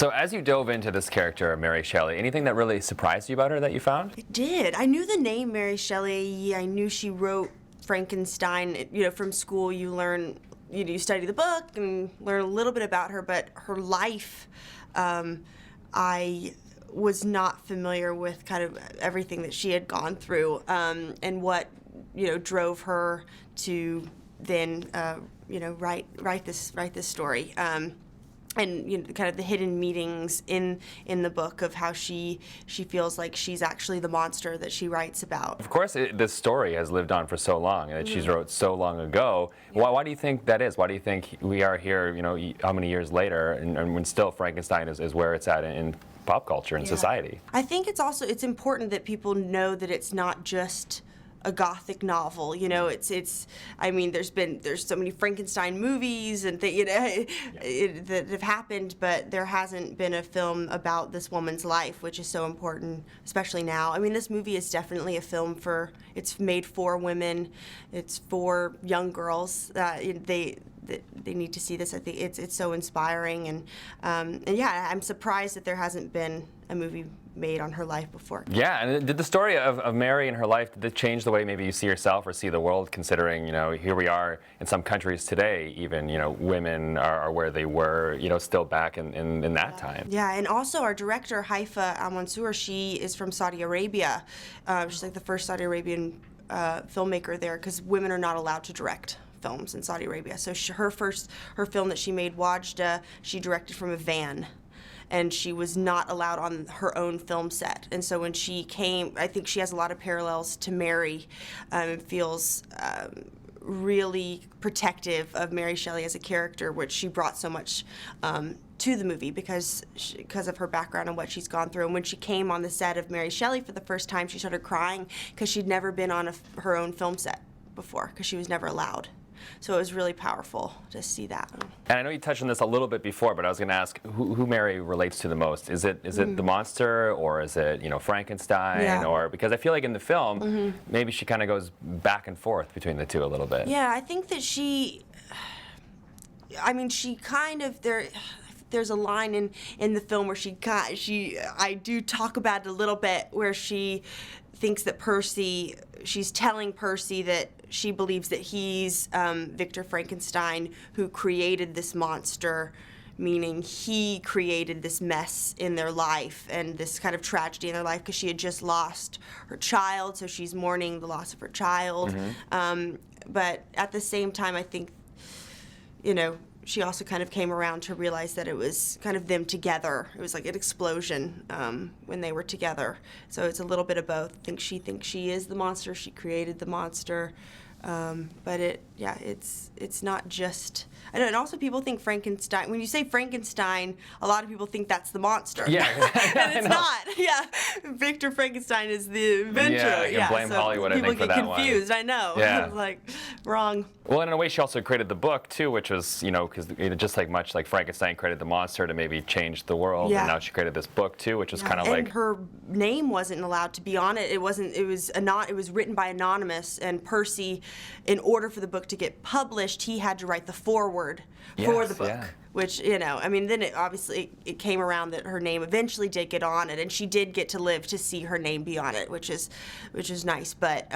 So as you dove into this character, Mary Shelley, anything that really surprised you about her that you found? It did. I knew the name Mary Shelley. I knew she wrote Frankenstein. You know, from school you learn, you study the book and learn a little bit about her, but her life, I was not familiar with kind of everything that she had gone through, and what, drove her to then, write this story. And kind of the hidden meanings in the book of how she feels like she's actually the monster that she writes about. Of course, this story has lived on for so long, and she's wrote so long ago. Yeah. Why do you think that is? Why do you think we are here, how many years later, and when still Frankenstein is where it's at in pop culture and society? I think it's important that people know that it's not just a Gothic novel. I mean, there's so many Frankenstein movies and that have happened, but there hasn't been a film about this woman's life, which is so important, especially now. I mean, this movie is definitely a film it's made for women, it's for young girls. They need to see this. I think it's so inspiring, and yeah, I'm surprised that there hasn't been a movie made on her life before. Yeah, and did the story of Mary and her life, did it change the way maybe you see yourself or see the world, considering, here we are in some countries today, even, women are where they were, still back in that time. Yeah, and also our director, Haifa al-Mansour, she is from Saudi Arabia. She's like the first Saudi Arabian filmmaker there, because women are not allowed to direct films in Saudi Arabia. So her film that she made, Wajda, she directed from a van. And she was not allowed on her own film set. And so when she came, I think she has a lot of parallels to Mary, and feels really protective of Mary Shelley as a character, which she brought so much to the movie because of her background and what she's gone through. And when she came on the set of Mary Shelley for the first time, she started crying because she'd never been on her own film set before, because she was never allowed. So it was really powerful to see that. And I know you touched on this a little bit before, but I was going to ask who Mary relates to the most. Is it the monster, or is it Frankenstein? Yeah. Or because I feel like in the film, maybe she kind of goes back and forth between the two a little bit. Yeah, I think that she kind of There's a line in the film where I do talk about it a little bit, where she thinks that she's telling Percy that she believes that he's Victor Frankenstein, who created this monster, meaning he created this mess in their life and this kind of tragedy in their life, because she had just lost her child, so she's mourning the loss of her child. But at the same time, I think, she also kind of came around to realize that it was kind of them together. It was like an explosion when they were together. So it's a little bit of both. I think she thinks she is the monster. She created the monster. But it's not just. I know, and also people think Frankenstein. When you say Frankenstein, a lot of people think that's the monster. Yeah, and it's not. Yeah, Victor Frankenstein is the inventor. Yeah, you can blame so Hollywood, I think, for that one. People get confused. I know. Yeah. It's like wrong. Well, in a way, she also created the book too, which was, because just much like Frankenstein created the monster to maybe change the world, and now she created this book too, which was kind of like. And her name wasn't allowed to be on it. It wasn't. It was written by anonymous, and Percy, in order for the book to get published, he had to write the foreword for the book. Yeah. Which, then it came around that her name eventually did get on it, and she did get to live to see her name be on it, which is nice. But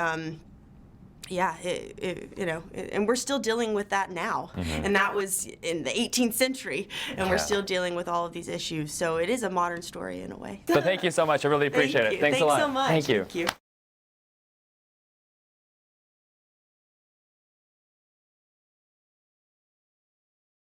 yeah, and we're still dealing with that now. And that was in the 18th century, and we're still dealing with all of these issues. So it is a modern story in a way. So thank you so much. I really appreciate it. Thanks a lot. Thanks so much. Thank you. Thank you.